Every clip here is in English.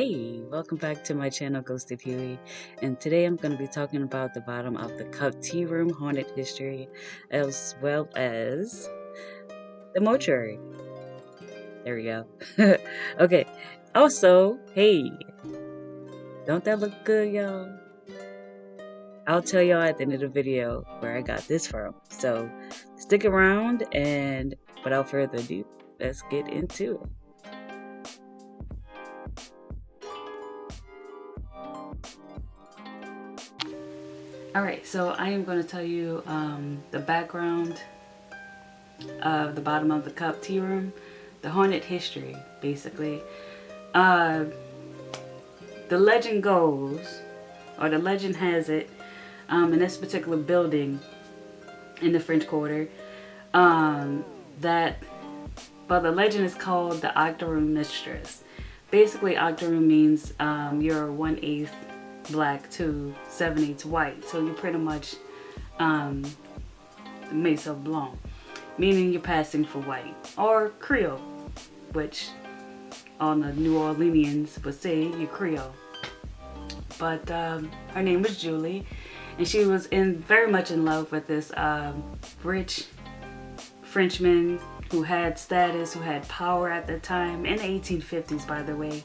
Hey, welcome back to my channel, Ghosted Huey. And today I'm going to be talking about the bottom of the cup tea room haunted history, as well as the mortuary. There we go. Okay. Also, hey, don't that look good, y'all? I'll tell y'all at the end of the video where I got this from. So stick around, and without further ado, let's get into it. Alright, so I am going to tell you the background of the bottom of the cup tea room, the haunted history, basically. The legend goes, or the legend has it, in this particular building in the French Quarter, that, well, the legend is called the Octoroon Mistress. Basically, Octoroon means you're 1/8 black to 7/8 white, so you're pretty much Mesa Blanc, meaning you're passing for white, or Creole, which all the New Orleanians would say you're Creole. But her name was Julie, and she was very much in love with this rich Frenchman who had status, who had power at the time, in the 1850s, by the way.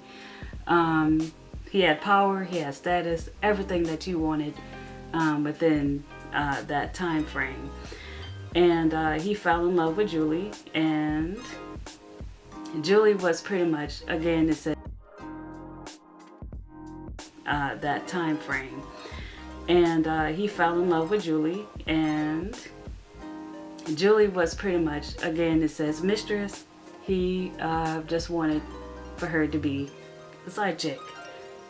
He had power, he had status, everything that you wanted within that time frame. And he fell in love with Julie, and Julie was pretty much, again, it said that time frame. And he fell in love with Julie, and Julie was pretty much, again, it says mistress. He just wanted for her to be a side chick.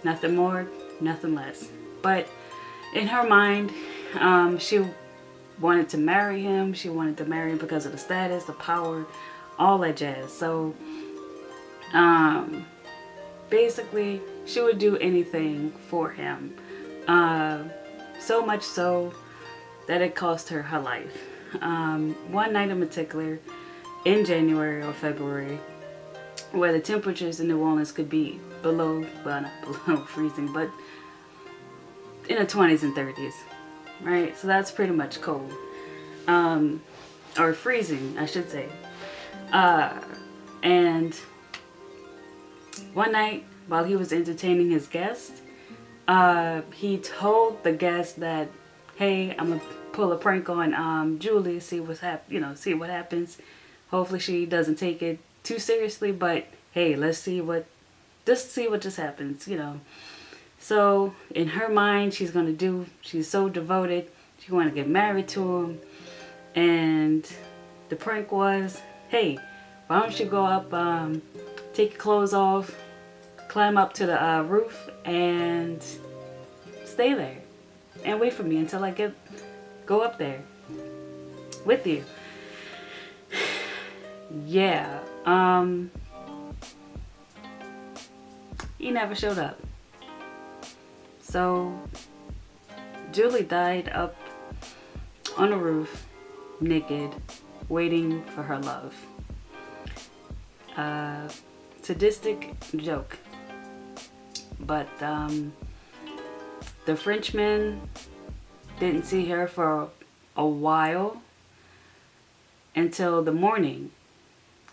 Nothing more, nothing less. But in her mind, she wanted to marry him. She wanted to marry him because of the status, the power, all that jazz. So basically, she would do anything for him. So much so that it cost her her life. One night in particular, in January or February, where the temperatures in New Orleans could be below, well, not below freezing, but in the 20s and 30s, right? So that's pretty much cold, or freezing, I should say. And one night, while he was entertaining his guests, he told the guests that, hey, I'm gonna pull a prank on Julie, see what happens. Hopefully she doesn't take it too seriously, but hey, let's see what just happens, So in her mind, she's so devoted, she want to get married to him. And the prank was, hey, why don't you go up, take your clothes off, climb up to the roof, and stay there and wait for me until I go up there with you. Yeah, he never showed up. So Julie died up on the roof, naked, waiting for her love. Sadistic joke. But the Frenchman didn't see her for a while, until the morning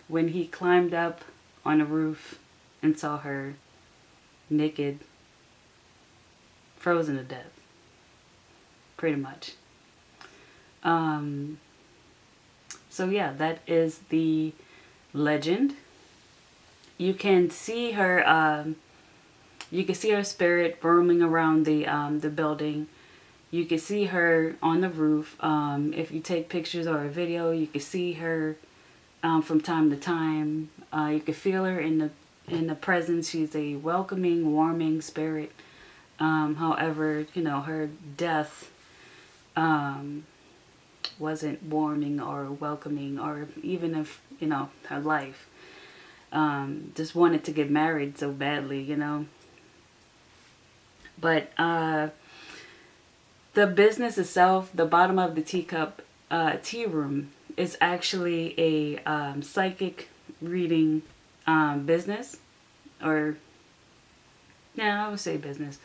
when he climbed up on the roof and saw her naked, frozen to death, pretty much. So yeah, that is the legend. You can see her. You can see her spirit roaming around the building. You can see her on the roof. If you take pictures or a video, you can see her from time to time. You can feel her in the presence. She's a welcoming, warming spirit. However, her death wasn't warming or welcoming, or even if her life. Just wanted to get married so badly, But the business itself, the bottom of the teacup tea room, is actually a psychic reading business, or Yeah, I would say business.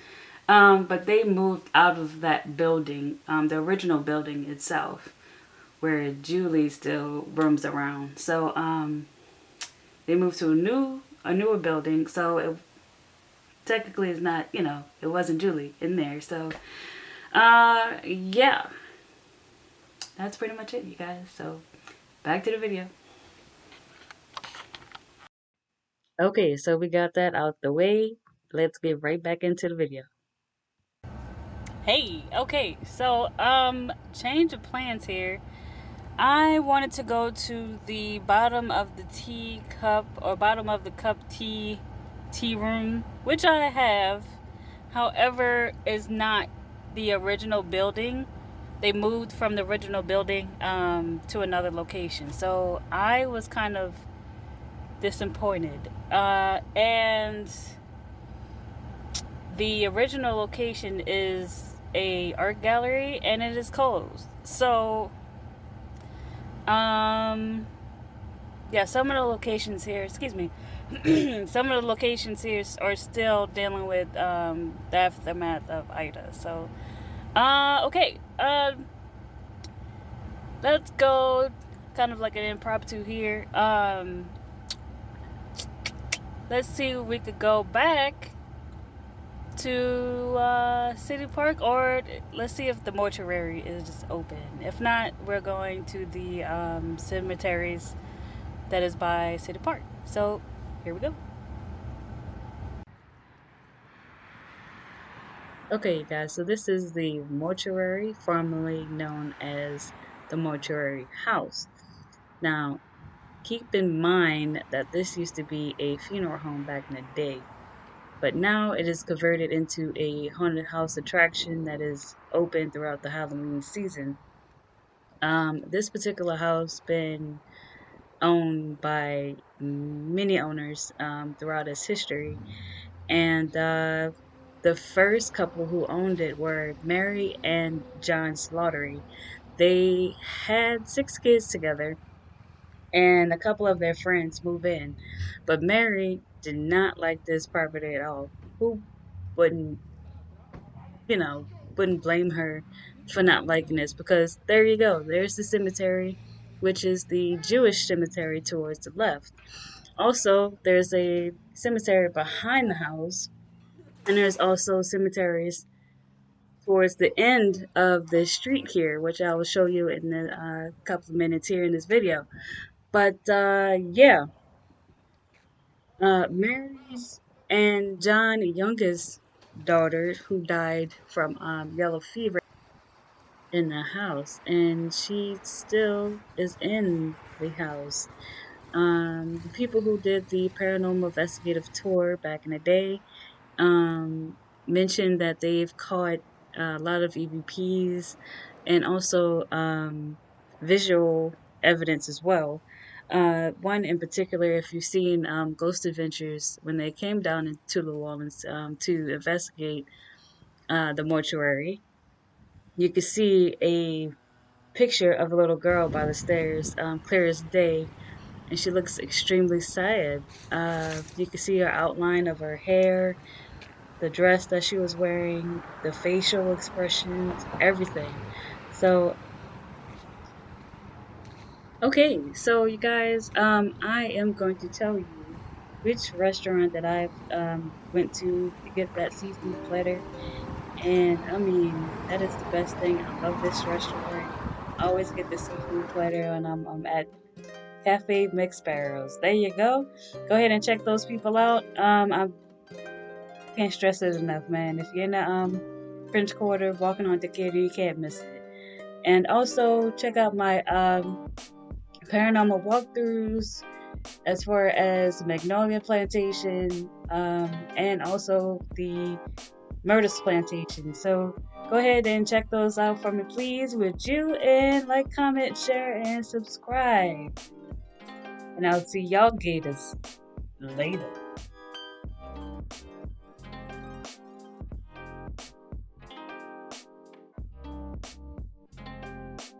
But they moved out of that building, the original building itself, where Julie still roams around. So they moved to a newer building. So it technically is not, it wasn't Julie in there. So yeah, that's pretty much it, you guys. So back to the video. Okay, so we got that out the way. Let's get right back into the video. Hey, okay, so change of plans here. I wanted to go to the bottom of the teacup or bottom of the cup tea room, which I have. However, is not the original building. They moved from the original building to another location. So I was kind of disappointed. And the original location is a art gallery and it is closed. So yeah, some of the locations here, excuse me, some of the locations here are still dealing with the aftermath of Ida. So okay, let's go kind of like an impromptu here. Let's see if we could go back to City Park, or let's see if the mortuary is just open. If not, we're going to the cemeteries that is by City Park. So here we go. Okay, you guys, so this is the mortuary, formerly known as the mortuary house. Now, keep in mind that this used to be a funeral home back in the day, but now it is converted into a haunted house attraction that is open throughout the Halloween season. This particular house been owned by many owners throughout its history, and the first couple who owned it were Mary and John Slattery. They had 6 kids together, and a couple of their friends move in, but Mary did not like this property at all. Who wouldn't, you know, wouldn't blame her for not liking this? Because there you go, there's the cemetery, which is the Jewish cemetery towards the left. Also, there's a cemetery behind the house, and there's also cemeteries towards the end of the street here, which I will show you in a couple of minutes here in this video. But yeah, Mary's and John's youngest daughter, who died from yellow fever, in the house, and she still is in the house. The people who did the paranormal investigative tour back in the day mentioned that they've caught a lot of EVPs and also visual evidence as well. One in particular, if you've seen Ghost Adventures, when they came down into New Orleans to investigate the mortuary, you could see a picture of a little girl by the stairs, clear as day, and she looks extremely sad. You can see her outline of her hair, the dress that she was wearing, the facial expressions, everything. So, okay, so you guys, I am going to tell you which restaurant that I've went to get that seafood platter. And I mean, that is the best thing. I love this restaurant. I always get the seafood platter when I'm at Cafe Mixed Sparrows. There you go. Go ahead and check those people out. I can't stress it enough, man. If you're in the French Quarter walking on Decatur, you can't miss it. And also check out my paranormal walkthroughs as far as Magnolia Plantation and also the Murder's Plantation. So go ahead and check those out for me, please, would you? And like, comment, share, and subscribe. And I'll see y'all gators later.